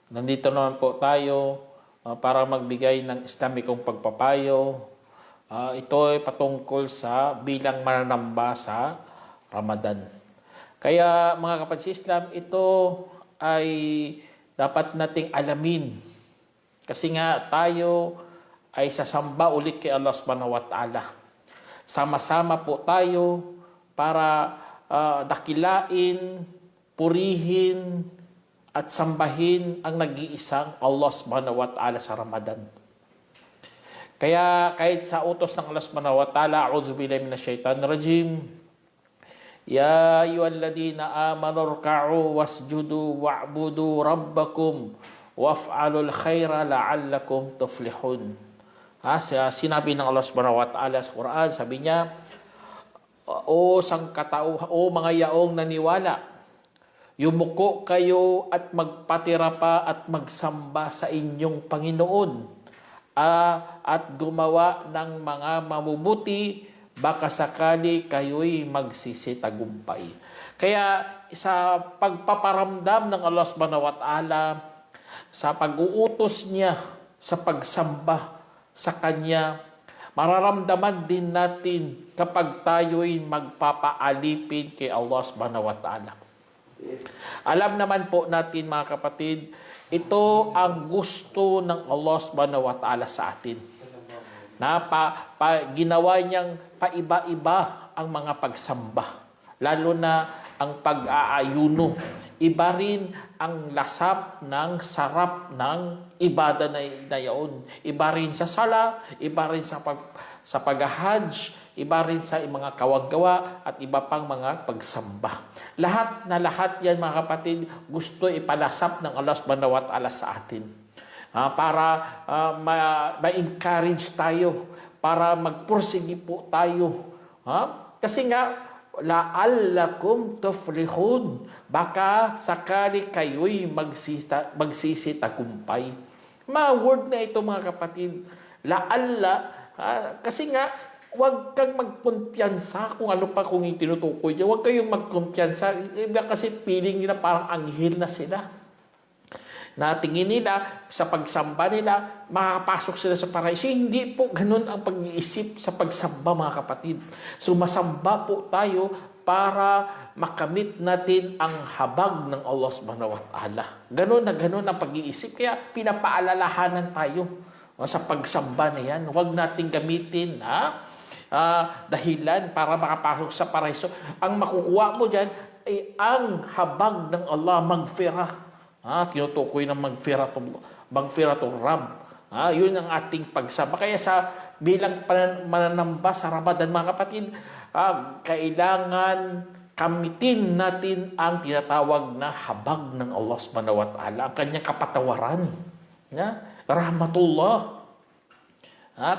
Nandito naman po tayo para magbigay ng Islamikong pagpapayo. Ito ay patungkol sa bilang mananamba sa Ramadan. Kaya mga kapatid Islam, ito ay dapat nating alamin. Kasi nga tayo ay sasamba ulit kay Allah Subhanahu wa Ta'ala. Sama-sama po tayo para dakilain, purihin, at sambahin ang nag-iisang Allah Subhanahu wa Ta'ala sa Ramadan. Kaya kahit sa utos ng Allah Subhanahu wa Ta'ala, a'udhu billahi minasyaitanir rajim, ya ayyuhalladhina amanu ruk'u wasjudu wa'budu rabbakum waf'alul khaira la'allakum tuflihun. Sinabi ng Allah Subhanahu wa Ta'ala sa Quran, sabi niya, o sangkatao, o mga yaong naniwala, yumuko kayo at magpatira pa at magsamba sa inyong Panginoon at gumawa ng mga mabubuti, baka sakali kayo'y magsisitagumpay. Kaya sa pagpaparamdam ng Allah Subhanahu wa Ta'ala, sa pag-uutos niya sa pagsamba sa Kanya, mararamdaman din natin kapag tayo'y magpapaalipin kay Allah Subhanahu wa Ta'ala. Alam naman po natin mga kapatid, ito ang gusto ng Allah Subhanahu wa Ta'ala sa atin. Na ginawa niyang paiba-iba ang mga pagsamba. Lalo na ang pag-aayuno. Iba rin ang lasap ng sarap ng ibada na yaon. Iba rin sa sala, iba rin sa pag-hajj, iba rin sa mga kawagawa at iba pang mga pagsamba. Lahat na lahat yan mga kapatid, gusto ipalasap ng Allah Subhanahu wa Ta'ala sa atin. Para ma-encourage tayo, para magpursigi po tayo. Kasi nga, la'allakum tuflihun. Baka sakali kayo'y magsisitagumpay. Mga word na ito mga kapatid. La'alla, kasi nga, huwag kang magkumpiyansa kung ano pa kung itinutukoy niya. Huwag kayong magkumpiyansa. Iba kasi feeling nila parang anghel na sila. Na tingin nila, sa pagsamba nila, makakapasok sila sa paraiso. Hindi po ganun ang pag-iisip sa pagsamba mga kapatid. So masamba po tayo para makamit natin ang habag ng Allah Subhanahu wa Ta'ala. Ganun na ganun ang pag-iisip. Kaya pinapaalalahanan tayo sa pagsamba na yan. Huwag natin gamitin dahilan para makapasok sa paraiso. Ang makukuha mo dyan ay ang habag ng Allah, magfirah. Tinutukoy ng magfiratul Rab. Yun ang ating pagsamba. Kaya sa bilang mananamba sa Ramadan, mga kapatid, kailangan kamitin natin ang tinatawag na habag ng Allah Subhanahu wa Ta'ala, ang kanyang kapatawaran. Rahmatullah.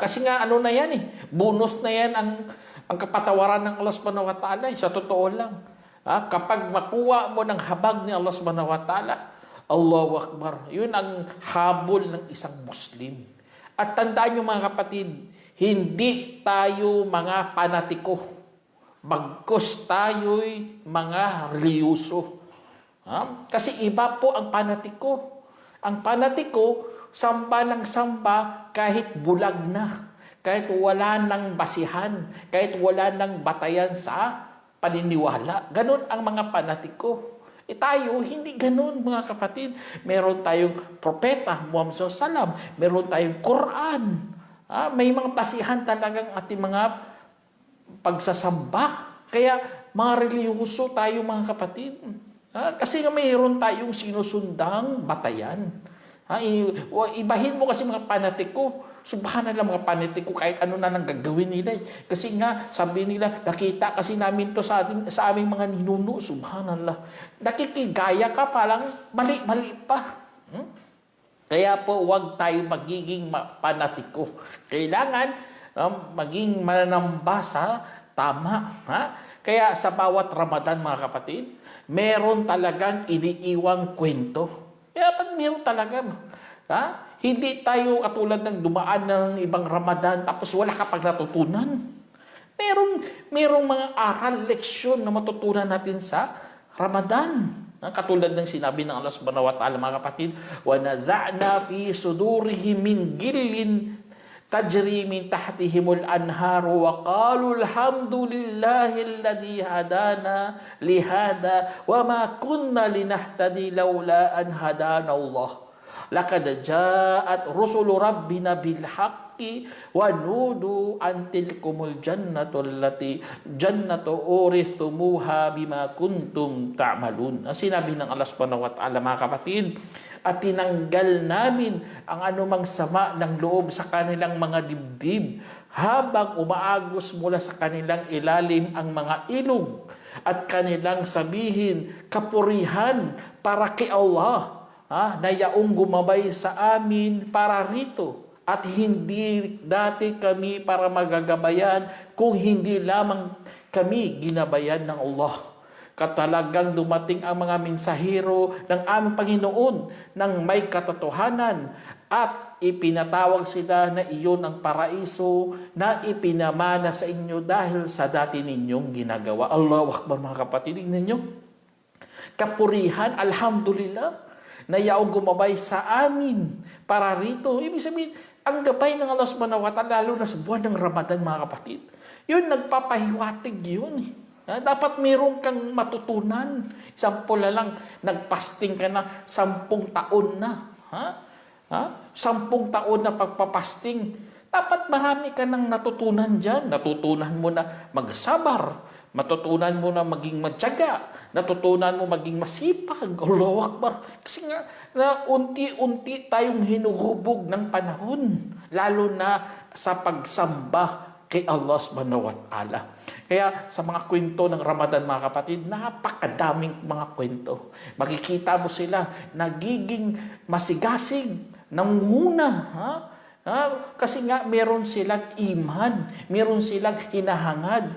Kasi nga ano na yan bonus na yan ang kapatawaran ng Allah Subhanahu wa Ta'ala. Sa totoo lang. Kapag makuha mo ng habag ni Allah Subhanahu wa Ta'ala, Allahu Akbar. Yun ang habol ng isang Muslim. At tandaan nyo mga kapatid, hindi tayo mga panatiko. Bagkus tayo'y mga reliyoso. Kasi iba po ang panatiko. Ang panatiko, samba ng samba kahit bulag na. Kahit wala ng basihan. Kahit wala ng batayan sa paniniwala. Ganon ang mga panatiko. Tayo, hindi ganun mga kapatid. Meron tayong propeta, Muhammad SAW. Meron tayong Quran. May mga basihan talagang ating mga pagsasamba. Kaya mga reliyoso tayo mga kapatid. Kasi mayroon tayong sinusundang batayan. Ibahin mo kasi mga panatiko. Subhanallah mga panatiko, kahit ano na nang gagawin nila. Kasi nga, sabi nila, nakita kasi namin to sa aming mga ninuno. Subhanallah. Nakikigaya ka palang mali-mali pa. Kaya po, huwag tayo magiging panatiko. Kailangan maging mananamba sa tama. Kaya sa bawat Ramadan mga kapatid, meron talagang iniiwang kwento. Kaya pag meron talaga, hindi tayo katulad ng dumaan ng ibang Ramadan tapos wala ka pag natutunan. Merong mga aral, leksyon na matutunan natin sa Ramadan. Katulad ng sinabi ng Allah subhanahu wa ta'ala, mga kapatid, وَنَزَعْنَا فِي سُدُورِهِمْ مِنْ غِلٍّ تَجْرِي مِنْ تَحْتِهِمُ الْأَنْهَارُ وَقَالُوا الْحَمْدُ لِلَّهِ الَّذِي هَدَانَا لِهَذَا وَمَا كُنَّا لِنَهْتَدِيَ لَوْلَا أَنْ هَدَانَا اللَّهُ لَقَدْ جَاءَتْ رُسُلُ رَبِّنَا بِالْحَقِّ وَنُودُوا أَنْ تِلْكُمُ الْجَنَّةُ الَّتِي جَنَّةُ أُورِثْتُمُوهَا بِمَا كُنْتُمْ تَعْمَلُونَ. Ang sinabi ng Allah subhanahu wa ta'ala, mga kapatid, at tinanggal namin ang anumang sama ng loob sa kanilang mga dibdib habang umaagos mula sa kanilang ilalim ang mga ilog at kanilang sabihin, kapurihan para kay Allah, na yaong gumabay sa amin para rito. At hindi dati kami para magagabayan kung hindi lamang kami ginabayan ng Allah. Katalagang dumating ang mga mensahero ng aming Panginoon ng may katotohanan at ipinatawag sila na iyon ang paraiso na ipinamana sa inyo dahil sa dati ninyong ginagawa. Allahu Akbar, mga kapatid, ninyo. Kapurihan, alhamdulillah, na yaong gumabay sa amin para rito. Ibig sabihin, ang gabay ng Allah subhanahu wa ta'ala, lalo na sa buwan ng Ramadan, mga kapatid, yun, nagpapahiwatig yun. Dapat mayroon kang matutunan. Example na lang, nagpasting ka na 10 taon na. 10 taon na pagpapasting. Dapat marami ka nang natutunan dyan. Natutunan mo na magsabar. Matutunan mo na maging matyaga. Natutunan mo maging masipag. Allahu Akbar. Kasi nga, na unti-unti tayong hinuhubog ng panahon. Lalo na sa pagsamba kay Allah subhanahu wa ta'ala. Kaya sa mga kwento ng Ramadan, mga kapatid, napakadaming mga kwento. Makikita mo sila nagiging masigasig, nanguna. Kasi nga meron silang iman, meron silang hinahangad.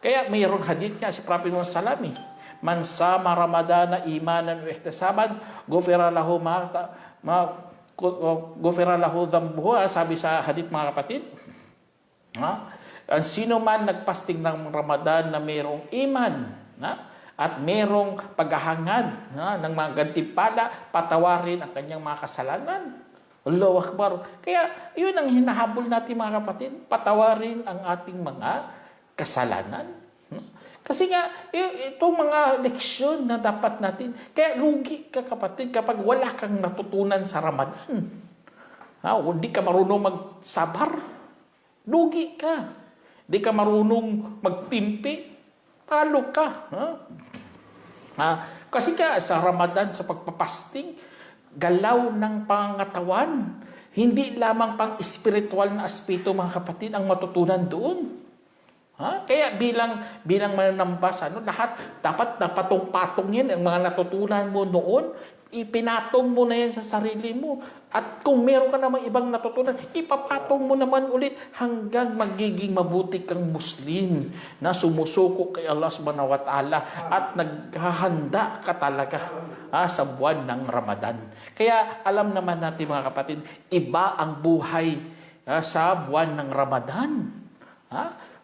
Kaya mayroong hadith nga si Prophet Muhammad sallallahu alaihi wasallam, man sama Ramadana imanan wa ihtisaban, ghufira lahu ghufira lahu dhanbuhu, sabi sa hadith, mga kapatid. Ang sino man nagpasting ng Ramadan na mayroong iman at mayroong paghahangad ng mga gantimpala, patawarin ang kanyang mga kasalanan. Allahu Akbar. Kaya yun ang hinahabol natin, mga kapatid, patawarin ang ating mga kasalanan. Kasi nga, itong mga leksyon na dapat natin, kaya lugi ka, kapatid, kapag wala kang natutunan sa Ramadan. Hindi ka marunong magsabar, lugi ka. Hindi ka marunong magtimpi, talo ka. Kasi ka sa Ramadan, sa pagpapasting, galaw ng pangatawan, hindi lamang pang espiritual na aspeto, mga kapatid, ang matutunan doon. Kaya bilang mananambas, lahat dapat napatong-patong yan. Ang mga natutunan mo noon, ipinatong mo na yan sa sarili mo. At kung meron ka namang ibang natutunan, ipapatong mo naman ulit hanggang magiging mabuti kang Muslim na sumusuko kay Allah subhanahu wa ta'ala at naghahanda ka talaga sa buwan ng Ramadan. Kaya alam naman natin, mga kapatid, iba ang buhay sa buwan ng Ramadan.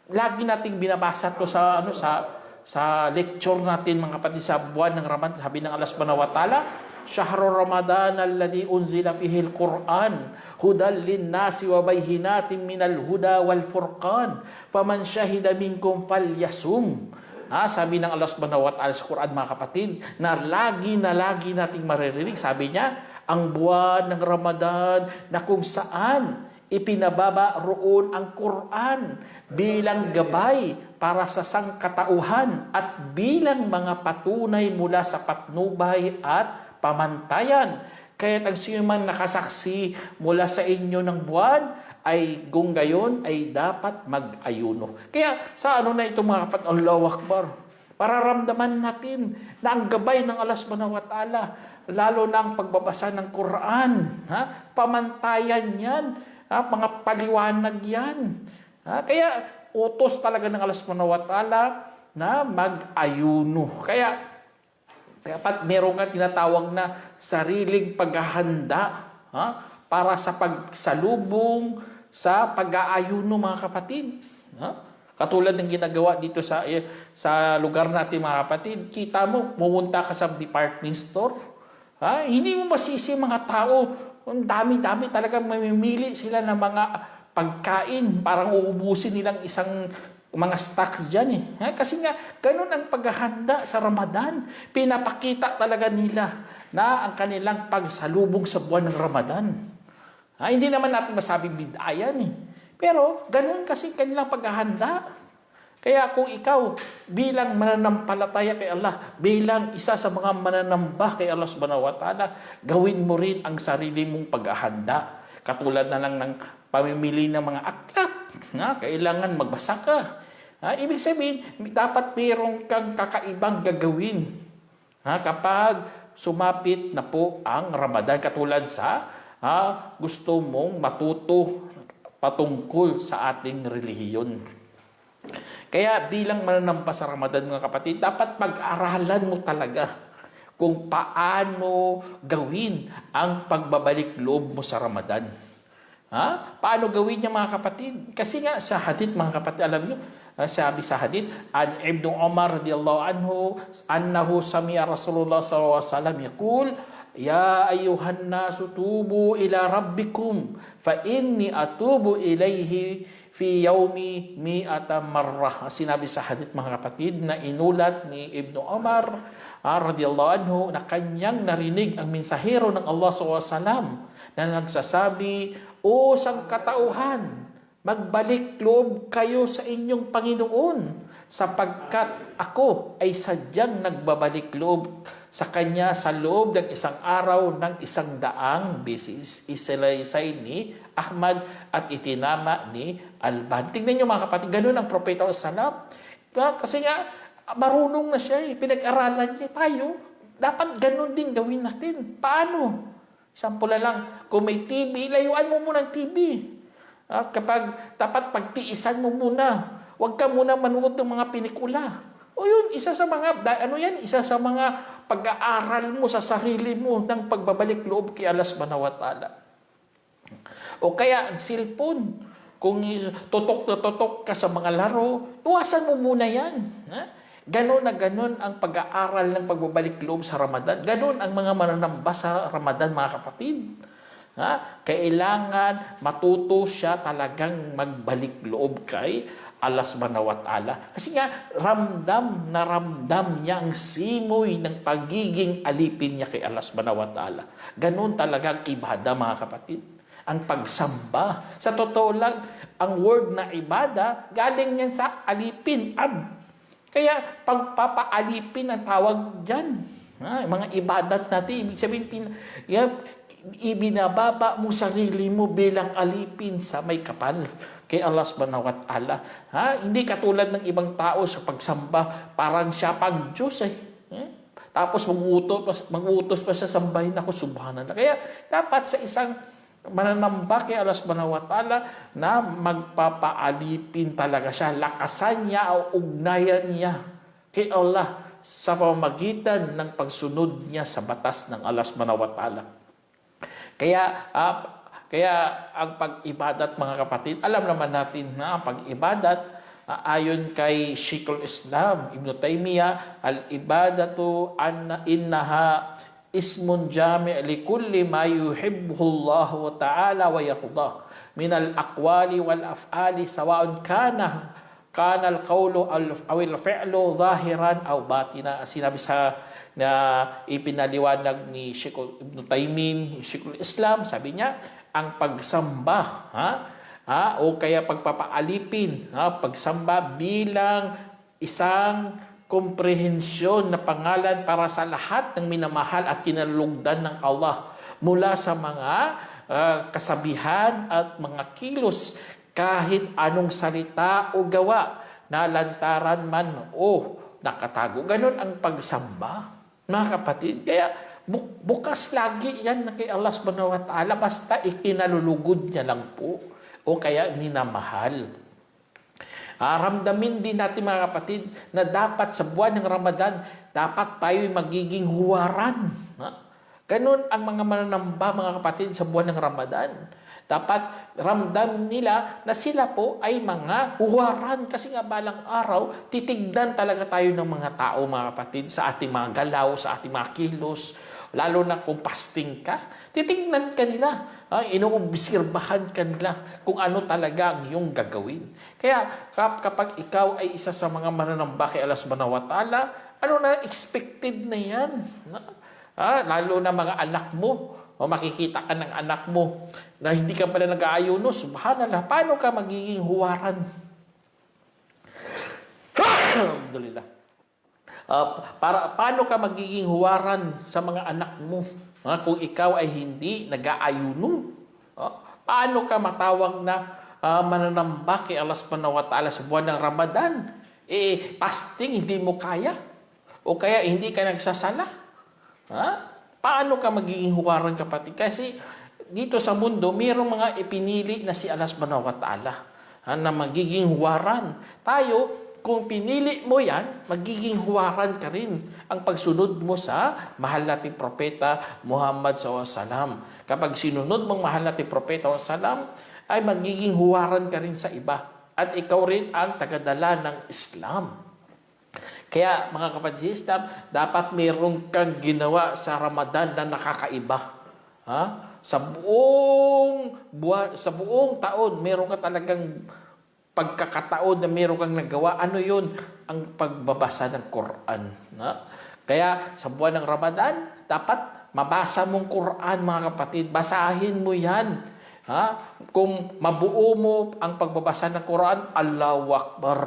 Lagi nating binabasa to sa lecture natin, mga kapatid, sa buwan ng Ramadan. Sabi ng Allah subhanahu wa ta'ala, Shahrul Ramadan alladhi unzila fihi al-Quran hudan lin-nasi wa bayyinatin minal huda wal furqan faman shahida minkum falyasum. Sabi ng Allah subhanahu wa ta'ala sa Quran, mga kapatid, na lagi nating maririnig. Sabi niya, ang buwan ng Ramadan na kung saan ipinababa roon ang Quran bilang gabay para sa sangkatauhan at bilang mga patunay mula sa patnubay at pamantayan. Kaya ang sino man nakasaksi mula sa inyo ng buwan, ay kung gayon ay dapat mag-ayuno. Kaya sa na ito, mga kapatid, Allahu Akbar, para ramdaman natin na ang gabay ng Allah subhanahu wa ta'ala, lalo na ang pagbabasa ng Quran, pamantayan yan, mga paliwanag yan. Kaya utos talaga ng Allah subhanahu wa ta'ala na mag-ayuno. Kaya dapat meron nga tinatawag na sariling paghahanda para sa pagsalubong sa pag-aayuno, mga kapatid. Katulad ng ginagawa dito sa lugar natin mga kapatid, kita mo, pumunta ka sa department store, hindi mo masisi mga tao, ang dami-dami talagang mamimili sila ng mga pagkain, parang uubusin nilang isang mga stocks dyan Kasi nga, ganun ang paghahanda sa Ramadan. Pinapakita talaga nila na ang kanilang pagsalubong sa buwan ng Ramadan. Hindi naman natin masabi bid'a yan Pero ganun kasi kanilang paghahanda. Kaya kung ikaw bilang mananampalataya kay Allah, bilang isa sa mga mananamba kay Allah subhanahu wa ta'ala, gawin mo rin ang sarili mong paghahanda. Katulad na lang ng pamimili ng mga aklat. Kailangan magbasa ka. Ibig sabihin, dapat mayroon kang kakaibang gagawin. Kapag sumapit na po ang Ramadan, katulad sa gusto mong matuto patungkol sa ating relihiyon. Kaya bilang mananamba sa Ramadan mga kapatid, dapat pag-aralan mo talaga kung paano gawin ang pagbabalik loob mo sa Ramadan. Paano gawin niya mga kapatid? Kasi nga sa hadith mga kapatid, alam niyo, sabi sa hadith, an Ibn Umar radiyallahu anhu, annahu sami'a Rasulullah sallallahu alaihi wasallam yaqul, ya ayuhan nasu tubu ila rabbikum fa inni atubu ilayhi fi yaumi mi'ata marrah. Sinabi sa hadith mga kapatid na inulat ni Ibn Umar radiyallahu anhu na kanyang narinig ang mensahero ng Allah sallallahu alaihi wasallam na nagsasabi, o sangkatauhan, magbalik loob kayo sa inyong Panginoon sapagkat ako ay sadyang nagbabalik loob sa Kanya sa loob ng isang araw ng 100 beses. Isalaysay ni Ahmad at itinama ni Alban. Tingnan niyo mga kapatid, ganun ang Propeta Salam. Kasi nga, marunong na siya pinag-aralan niya tayo. Dapat ganun din gawin natin. Paano? Sample lang, kung may TV, layuan mo muna ang TV. Kapag dapat pagtiisan mo muna, huwag ka muna manood ng mga pinikula. O yun, isa sa mga pag-aaral mo sa sarili mo ng pagbabalik loob kay Allah subhanahu wa ta'ala. O kaya ang cellphone, kung tutok na tutok ka sa mga laro, iwasan mo muna yan. Ganon na ganon ang pag-aaral ng pagbabalik loob sa Ramadan. Ganon ang mga mananamba sa Ramadan mga kapatid. Kailangan matuto siya talagang magbalik loob kay Allah subhanahu wa ta'ala. Kasi nga, ramdam niya ang simoy ng pagiging alipin niya kay Allah subhanahu wa ta'ala. Ganon talaga ang ibada mga kapatid. Ang pagsamba. Sa totoo lang, ang word na ibada, galing yan sa alipin, Kaya pagpapaalipin ang tawag dyan. Mga ibadat natin, ibig sabihin, ibinababa mo sarili mo bilang alipin sa may kapal kay Allah subhanahu wa ta'ala. Hindi katulad ng ibang tao sa pagsamba, parang siya pang Diyos Tapos mag-utos pa siya sambahin ako, subhanallah. Kaya dapat sa isang mananamba kay Allah subhanahu wa ta'ala na magpapaalipin talaga siya. Lakasan niya o ugnayan niya kay Allah sa pamamagitan ng pagsunod niya sa batas ng Allah subhanahu wa ta'ala. Kaya ang pag-ibadat mga kapatid, alam naman natin na ang pag-ibadat ayon kay Sheikhul Islam Ibn Taymiyyah, al-ibadatu innaha ismun jami' likulli ma yuhibbuhu Allah wa ta'ala wa yardah min al-aqwali wal af'ali sawa'un kana al-qawlu aw al-fi'lu zahiran aw batina. Sinabi sa na ipinaliwanag ni Sheikh Ibn Taymiyyah, Sheikhul Islam, sabi niya, ang pagsamba o kaya pagpapaalipin, pagsamba bilang isang komprehensyon na pangalan para sa lahat ng minamahal at kinalugdan ng Allah mula sa mga kasabihan at mga kilos kahit anong salita o gawa na lantaran man o nakatago. Ganon ang pagsamba, mga kapatid. Kaya bukas lagi yan na kay Allah subhanahu wa ta'ala basta ikinalulugod niya lang po o kaya minamahal. Ramdamin din natin mga kapatid na dapat sa buwan ng Ramadan, dapat tayo'y magiging huwaran. Ganon ang mga mananamba mga kapatid sa buwan ng Ramadan. Dapat ramdam nila na sila po ay mga huwaran kasi nga balang araw, titignan talaga tayo ng mga tao, mga kapatid, sa ating mga galaw, sa ating mga kilos, lalo na kung fasting ka, titignan ka nila, inuobserbahan ka nila kung ano talaga ang iyong gagawin. Kaya kapag ikaw ay isa sa mga mananamba kay Allah subhanahu wa ta'ala, ano na expected na yan? Lalo na mga anak mo, o makikita ka ng anak mo na hindi ka pala nag-aayuno, subhanallah, paano ka magiging huwaran? Alhamdulillah. Paano ka magiging huwaran sa mga anak mo kung ikaw ay hindi nag-aayuno? Paano ka matawag na mananamba kay Allah subhanahu wa ta'ala sa buwan ng Ramadan? Fasting, hindi mo kaya? O kaya hindi ka nagsasala? Paano ka magiging huwaran, kapatid? Kasi dito sa mundo, mayroong mga ipinili na si Allah subhanahu wa ta'ala na magiging huwaran. Tayo, kung pinili mo yan, magiging huwaran ka rin ang pagsunod mo sa mahal nating propeta Muhammad SAW. Kapag sinunod mong mahal nating propeta SAW, ay magiging huwaran ka rin sa iba. At ikaw rin ang tagadala ng Islam. Kaya mga kapatid sa Islam, dapat mayroong kang ginawa sa Ramadan na nakakaiba. Sa buong taon, mayroong ka talagang pagkakataon na mayroong kang nagawa. Ano yun? Ang pagbabasa ng Quran. Kaya sa buwan ng Ramadan, dapat mabasa mong Quran, mga kapatid. Basahin mo yan. Kung mabuo mo ang pagbabasa ng Quran, Allahu Akbar.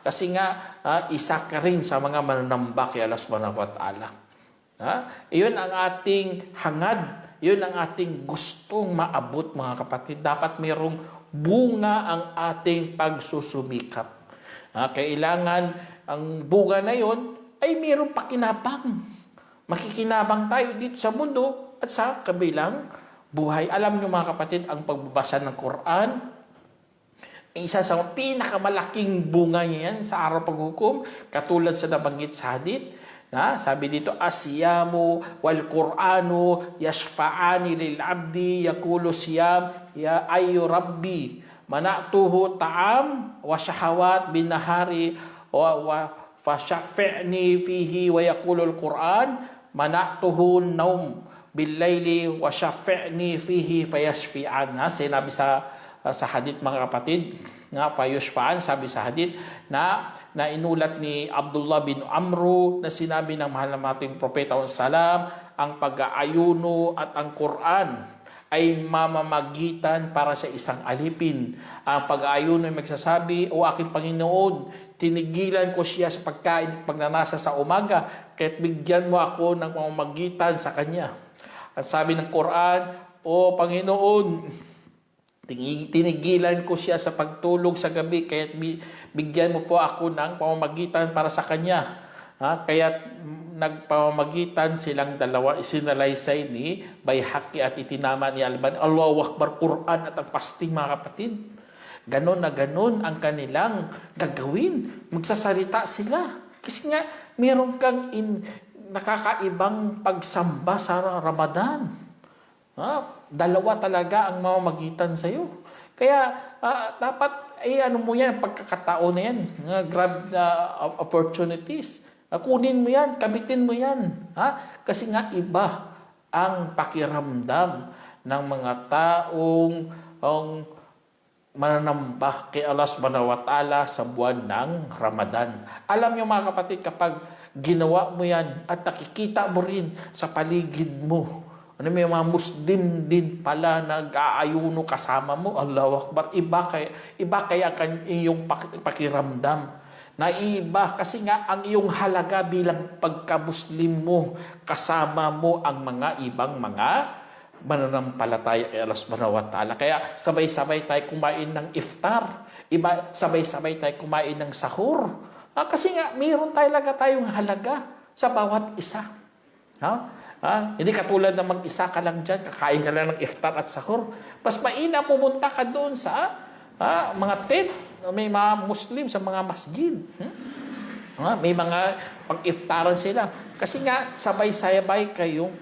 Kasi nga, isa ka rin sa mga mananamba kay Allah subhanahu wa ta'ala. Iyon ang ating hangad. Iyon ang ating gustong maabot, mga kapatid. Dapat mayroong bunga ang ating pagsusumikap. Kailangan ang bunga na yon ay mayroong pakinabang. Makikinabang tayo dito sa mundo at sa kabilang buhay. Alam niyo, mga kapatid, ang pagbabasa ng Quran, isa sa pinakamalaking bunga niyan sa araw paghukom, katulad sa nabanggit sa hadith, sabi dito, asiyamu wal Qur'anu yashfa'ani lil abdi yaqulu siyam ya ayyu rabbi mana'tuhu ta'am wa syahawat bin nahari wa fashaffi'ni fihi wa yaqulu al Qur'an mana'tuhu naum bil laili wa syaffi'ni fihi fayashfi'an. Sinabi sa hadith, mga kapatid, nga fayushfa'an, sabi sa hadith na inulat ni Abdullah bin Amru na sinabi ng mahal na ating propeta salam, ang pag-aayuno at ang Quran ay mamamagitan para sa isang alipin. Ang pag-aayuno ay magsasabi, o aking Panginoon, tinigilan ko siya sa pagkain at pagnanasa sa umaga, kaya't bigyan mo ako ng mamamagitan sa kanya. At sabi ng Quran, o Panginoon, tinigilan ko siya sa pagtulog sa gabi, kaya bigyan mo po ako ng pamamagitan para sa kanya. Kaya nagpamamagitan silang dalawa, isinalaysay ni Bayhaqi at itinama ni Albani. Allahu Akbar, Quran at ang fasting, mga kapatid. Ganon na ganon ang kanilang gagawin. Magsasalita sila. Kasi nga, meron kang nakakaibang pagsamba sa Ramadan. Dalawa talaga ang mamamagitan sa iyo. Kaya dapat ano mo yan, pagkakataon na yan, grab opportunities. Kunin mo yan, kamitin mo yan. Kasi nga iba ang pakiramdam ng mga taong mananamba kay Allah subhanahu wa ta'ala sa buwan ng Ramadan. Alam niyo, mga kapatid, kapag ginawa mo yan at nakikita mo rin sa paligid mo, may mga Muslim din pala nag-aayuno kasama mo, Allahu Akbar, iba kaya iyong pakiramdam. Naiiba kasi nga ang iyong halaga bilang pagka-Muslim mo, kasama mo ang mga ibang mga mananampalataya kay Allah subhanahu wa ta'ala. Kaya sabay-sabay tayo kumain ng iftar, sabay-sabay tayo kumain ng sahur. Kasi nga mayroon talaga tayong halaga sa bawat isa. Hindi katulad na mag-isa ka lang dyan, kakain ka lang ng iftar at sahur. Mas mainam pumunta ka doon sa mga tent, may mga Muslim sa mga masjid. May mga pag-iftaran sila. Kasi nga, sabay-sabay kayong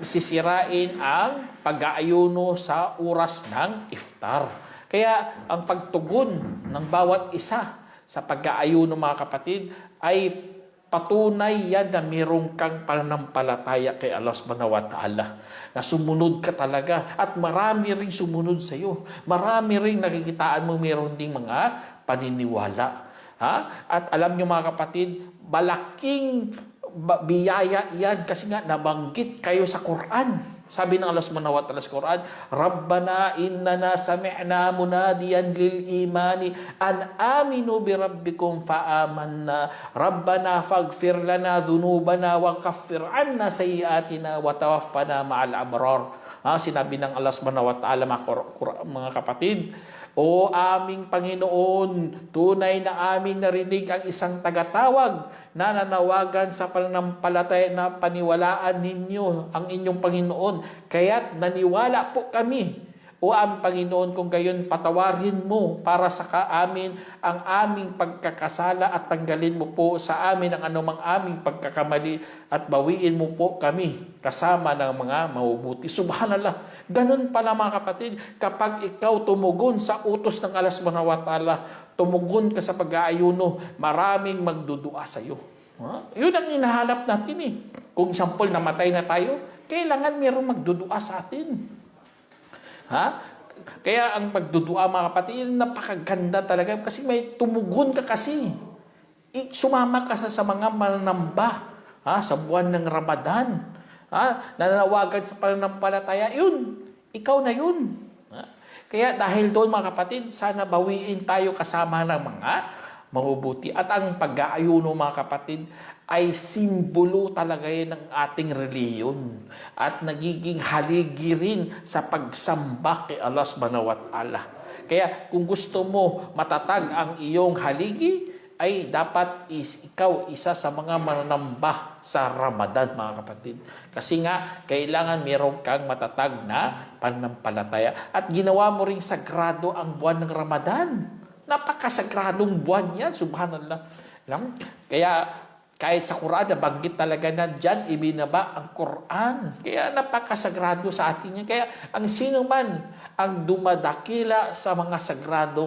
sisirain ang pag-aayuno sa oras ng iftar. Kaya ang pagtugon ng bawat isa sa pag-aayuno mga kapatid ay patunay yan na mayroong kang pananampalataya kay Allah subhanahu wa ta'ala. Na sumunod ka talaga at marami ring sumunod sa iyo. Marami ring nakikitaan mo mayroon ding mga paniniwala. Ha? At alam nyo mga kapatid, malaking biyaya yan kasi nga nabanggit kayo sa Quran. Sabi ng Allah subhanahu wa ta'ala sa Quran, Rabbana innana sami'na munadiyan lil imani an aminu bi rabbikum fa'amanna. Rabbana faghfir lana dhunubana wa kaffir anna sayyiatina wa tawaffana ma'al abrar. Sinabi ng Allah subhanahu wa ta'ala mga kapatid, O aming Panginoon, tunay na aming narinig ang isang tagatawag na nanawagan sa pananampalataya na paniwalaan ninyo ang inyong Panginoon. Kaya't naniwala po kami. O aming Panginoon, kung gayon patawarin mo para sa amin ang aming pagkakasala at tanggalin mo po sa amin ang anumang aming pagkakamali at bawiin mo po kami kasama ng mga mabubuti. Subhanallah. Ganun pala mga kapatid, kapag ikaw tumugon sa utos ng Allah subhanahu wa ta'ala, tumugon ka sa pag-aayuno, maraming magdudua sa iyo. Yun ang hinahanap natin eh. Kung example, namatay na tayo, kailangan mayroong magdudua sa atin. Kaya ang pagdudua mga kapatid, napakaganda talaga kasi may tumugon ka kasi. Sumama ka sa mga mananamba sa buwan ng Ramadan. Nananawagan sa pananampalataya, yun. Ikaw na yun. Kaya dahil doon mga kapatid, sana bawiin tayo kasama ng mga mabubuti. At ang pag-aayuno mga kapatid ay simbolo talaga yan ng ating reliyon at nagiging haligi rin sa pagsamba kay Allah subhanahu wa ta'ala. Kaya kung gusto mo matatag ang iyong haligi, ay dapat ikaw isa sa mga mananamba sa Ramadan mga kapatid. Kasi nga, kailangan meron kang matatag na pananampalataya. At ginawa mo ring sagrado ang buwan ng Ramadan. Napakasagradong buwan yan, subhanallah. Kaya kahit sa Quran, nabanggit talaga na dyan, ibinaba ang Quran. Kaya napakasagrado sa atin yan. Kaya ang sino man ang dumadakila sa mga sagrado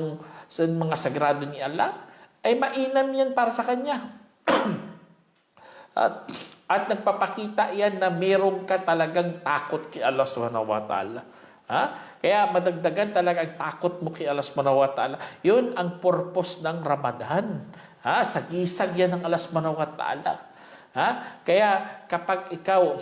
ni Allah, ay mainam yan para sa kanya. at nagpapakita yan na meron ka talagang takot kay Allah subhanahu wa ta'ala. Kaya madagdagan talaga ang takot mo kay Allah subhanahu wa ta'ala. Yun ang purpose ng Ramadan. Sagisag yan ng Allah subhanahu wa ta'ala. Kaya kapag ikaw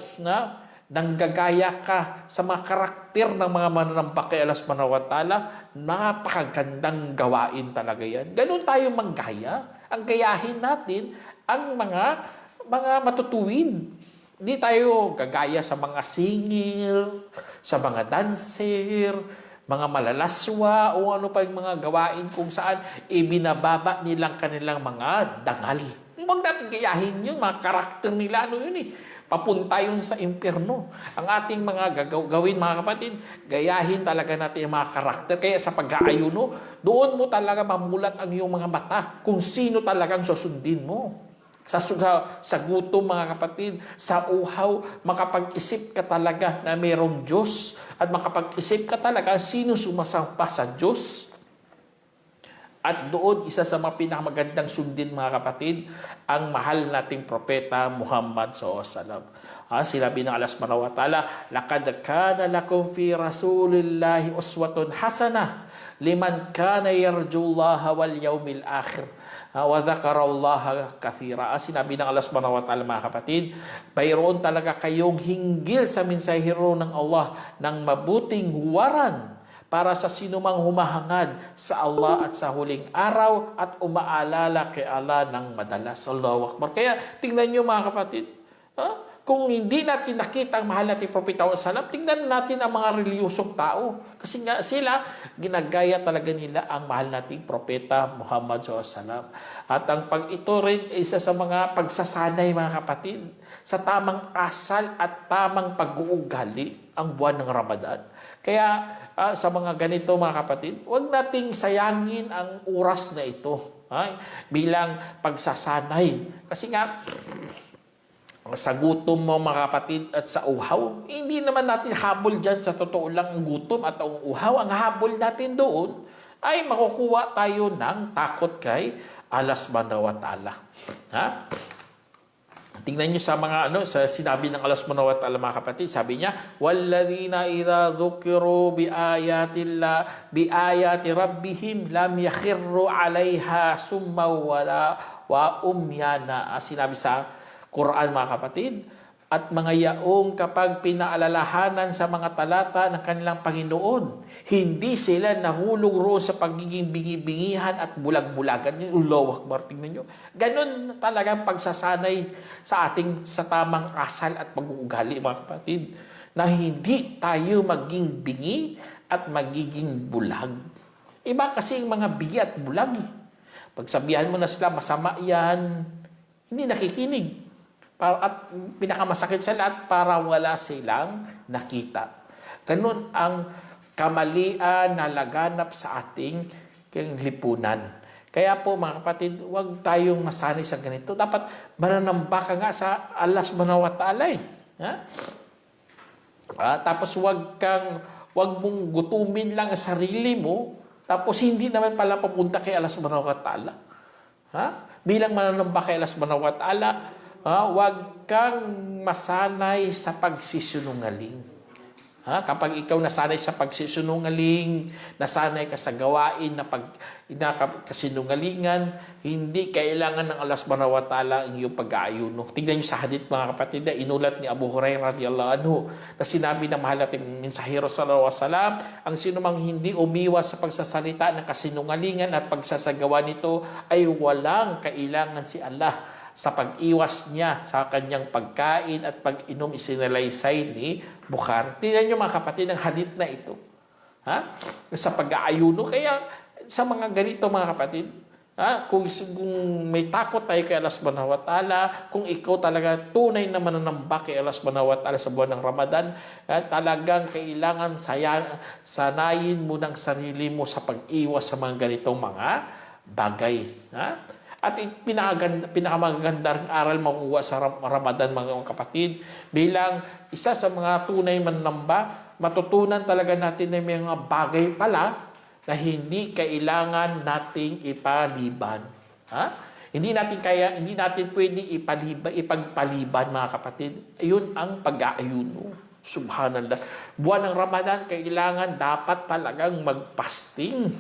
nanggagaya ka sa mga karakter ng mga mananamba kay Allah subhanahu wa ta'ala, napakagandang gawain talaga yan. Ganun tayo manggaya. Ang gayahin natin ang mga matutuwid. Hindi tayo gagaya sa mga singil, sa mga dancer, mga malalaswa, o ano pa yung mga gawain kung saan ibinababa nilang kanilang mga dangal. Huwag natin gayahin yun, mga karakter nila, yun eh. Papunta yun sa impyerno. Ang ating mga gagawin mga kapatid, gayahin talaga natin yung mga karakter. Kaya sa pag-aayuno, doon mo talaga mamulat ang iyong mga mata kung sino talagang susundin mo. Sa gutom mga kapatid, sa uhaw, makapag-isip ka talaga na mayroong Diyos at makapag-isip ka talaga sino sumasampa sa Diyos. At doon, isa sa mga pinakamagandang sundin mga kapatid, ang mahal nating propeta Muhammad SAW. Sinabi ng Allah subhanahu wa ta'ala, Laqad kana lakum fi rasulillahi uswatun hasanah liman kana yarjullaha wal yawmil akhir wa dhakarallaha kathira. Sinabi ng Allah subhanahu wa ta'ala mga kapatid, mayroon talaga kayong hinggil sa mensahero ng Allah ng mabuting huwaran para sa sinumang humahangad sa Allah at sa huling araw at umaalala kay Allah ng madalas. Allahu Akbar. Kaya tingnan nyo mga kapatid, kung hindi natin nakita ang mahal natin Propeta Muhammad, tingnan natin ang mga reliyosong tao. Kasi nga sila, ginagaya talaga nila ang mahal nating Propeta Muhammad SAW. At ang ito rin isa sa mga pagsasanay mga kapatid sa tamang asal at tamang pag-uugali ang buwan ng Ramadan. Kaya sa mga ganito mga kapatid, huwag nating sayangin ang oras na ito bilang pagsasanay. Kasi nga, sa gutom mo mga kapatid at sa uhaw. Hindi naman natin habol dyan sa totoo lang ang gutom at ang uhaw. Ang habol natin doon ay makukuha tayo ng takot kay Allah subhanahu wa ta'ala. Ha? Tingnan niyo sa mga sa sinabi ng Allah subhanahu wa ta'ala mga kapatid, sabi niya, "Walladhina idza dzukiru bi ayati rabbihim lam yakhirru 'alaiha summa wa umyana." Sinabi sa Quran mga kapatid, at mga yaong kapag pinaalalahanan sa mga talata ng kanilang Panginoon, hindi sila nahulog roon sa pagiging bingi-bingihan at bulag-bulagan. Allahu Akbar, tingnan nyo. Ganon talagang pagsasanay sa tamang asal at pag-uugali mga kapatid, na hindi tayo maging bingi at magiging bulag. Iba kasi yung mga bingi at bulag. Pagsabihan mo na sila, masama yan, hindi nakikinig. At pinakamasakit sa lahat, para wala silang nakita. Ganun ang kamalian na laganap sa ating lipunan. Kaya po mga kapatid, huwag tayong masanay sa ganito. Dapat mananamba ka nga sa Allah subhanahu wa ta'ala. Tapos huwag mong gutumin lang ang sarili mo, tapos hindi naman pala papunta kay Allah subhanahu wa ta'ala. Bilang mananamba kay Allah subhanahu wa ta'ala, huwag kang masanay sa pagsisinungaling. Kapag ikaw nasanay sa pagsisinungaling, nasanay ka sa gawain na kasinungalingan, hindi kailangan ng Allah subhanahu wa ta'ala ang iyong pag-aayuno. Tignan niyo sa hadith mga kapatid, na inulat ni Abu Hurairah radhiyallahu anhu, na sinabi ng mahal nating mensahero sallallahu alaihi wasallam, ang sinumang hindi umiwas sa pagsasalita ng kasinungalingan at pagsasagawa nito ay walang kailangan si Allah sa pag-iwas niya sa kanyang pagkain at pag-inom. Isinalaysay ni Bukhari. Tingnan niyo mga kapatid ang hadith na ito. Sa pag-aayuno. Kaya sa mga ganito mga kapatid, kung may takot tayo kay Allah subhanahu wa ta'ala, kung ikaw talaga tunay na mananamba kay Allah subhanahu wa ta'ala sa buwan ng Ramadan, talagang kailangan sanayin mo ng sarili mo sa pag-iwas sa mga ganitong mga bagay. At pinakamagandang aral makukuha sa Ramadan mga kapatid, bilang isa sa mga tunay mananamba, matutunan talaga natin na may mga bagay pala na hindi kailangan nating ipaliban. Hindi natin pwede ipagpaliban mga kapatid. Ayun ang pag-aayuno. Subhanallah. Buwan ng Ramadan, kailangan dapat talagang magpasting.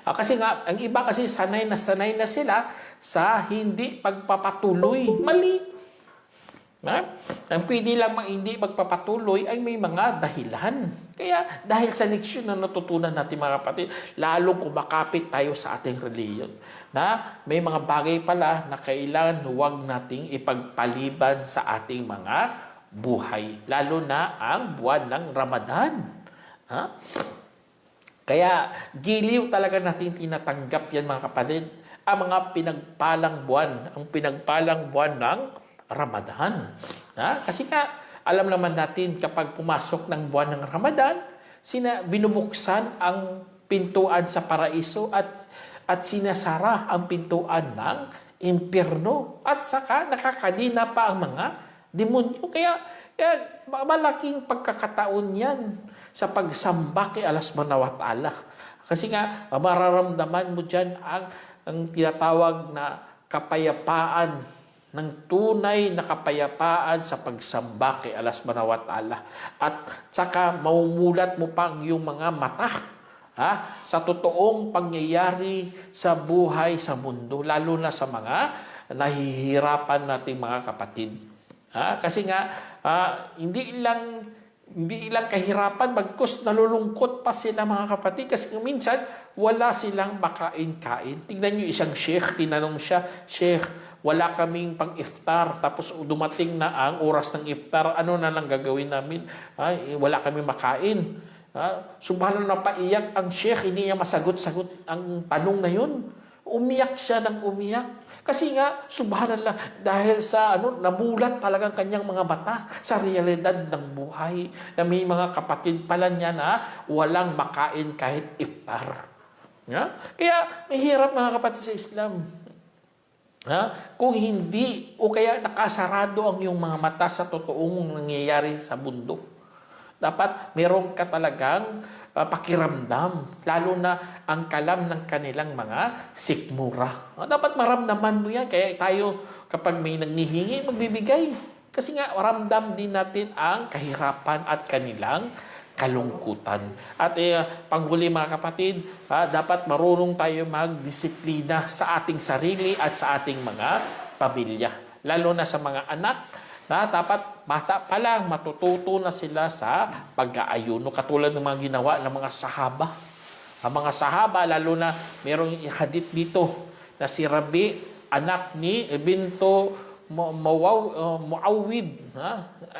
Kasi nga, ang iba kasi sanay na sila sa hindi pagpapatuloy. Mali. Ang pwede lang hindi magpapatuloy ay may mga dahilan. Kaya dahil sa leksyon na natutunan natin mga kapatid, lalong kumakapit tayo sa ating reliyon. Na may mga bagay pala na kailangan huwag nating ipagpaliban sa ating mga buhay. Lalo na ang buwan ng Ramadan. Kaya giliw talaga natin tinatanggap yan mga kapatid, ang mga pinagpalang buwan, ang pinagpalang buwan ng Ramadan. Kasi alam naman natin kapag pumasok ng buwan ng Ramadan, binubuksan ang pintuan sa paraiso at sinasara ang pintuan ng impyerno. At saka nakakadina pa ang mga demonyo. Kaya malaking pagkakataon yan sa pagsamba kay Allah subhanahu wa ta'ala. Kasi nga, mararamdaman mo dyan ang tinatawag na kapayapaan, ng tunay na kapayapaan sa pagsamba kay Allah subhanahu wa ta'ala. At saka, mamumulat mo pa ang iyong mga mata sa totoong pangyayari sa buhay sa mundo, lalo na sa mga nahihirapan nating mga kapatid. Kasi nga, hindi ilang kahirapan, bagkus nalulungkot pa sila mga kapatid kasi minsan wala silang makain-kain. Tingnan niyo isang sheikh, tinanong siya, "Sheikh, wala kaming pang-iftar, tapos dumating na ang oras ng iftar, ano na lang gagawin namin? Wala kaming makain." Subhanallah, napaiyak ang sheikh, hindi niya masagot-sagot ang tanong na yun. Umiyak siya ng umiyak. Kasi nga, subhanallah, dahil sa namulat talagang kanyang mga mata sa realidad ng buhay, na may mga kapatid pala niya na walang makain kahit iftar. Kaya, mahirap mga kapatid sa Islam. Ha? Kung hindi, o kaya nakasarado ang iyong mga mata sa totoong nangyayari sa mundo. Dapat meron ka talagang pakiramdam, lalo na ang kalam ng kanilang mga sikmura. Dapat maramdaman mo yan. Kaya tayo, kapag may nanghihingi, magbibigay. Kasi nga, ramdam din natin ang kahirapan at kanilang kalungkutan. At panghuli mga kapatid, dapat marunong tayo magdisiplina sa ating sarili at sa ating mga pamilya. Lalo na sa mga anak, na dapat bata pa lang matututo na sila sa pag-aayuno. Katulad ng mga ginawa ng mga sahaba. Ang mga sahaba, lalo na merong hadith dito na si Rabi, anak ni Binto Muawwid,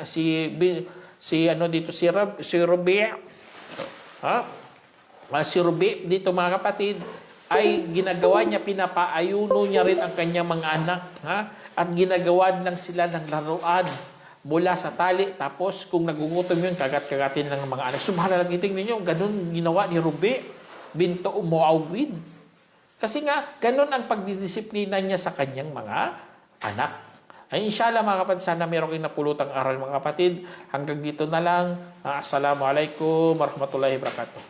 si Rabi, si Rabi dito mga kapatid, ay ginagawa niya, pinapaayuno niya rin ang kanyang mga anak, at ginagawa lang sila ng laruan mula sa tali, tapos kung nagungutom yun, kagat-kagatin ng mga anak. Subhanallah, tingnan niyo, ganun ginawa ni Rabi Binto Muawwid. Kasi nga, ganun ang pagdidisiplina niya sa kanyang mga anak. Ay, inshallah mga kapatid, sana meron kayong napulutang aral mga kapatid. Hanggang dito na lang. Assalamualaikum warahmatullahi wabarakatuh.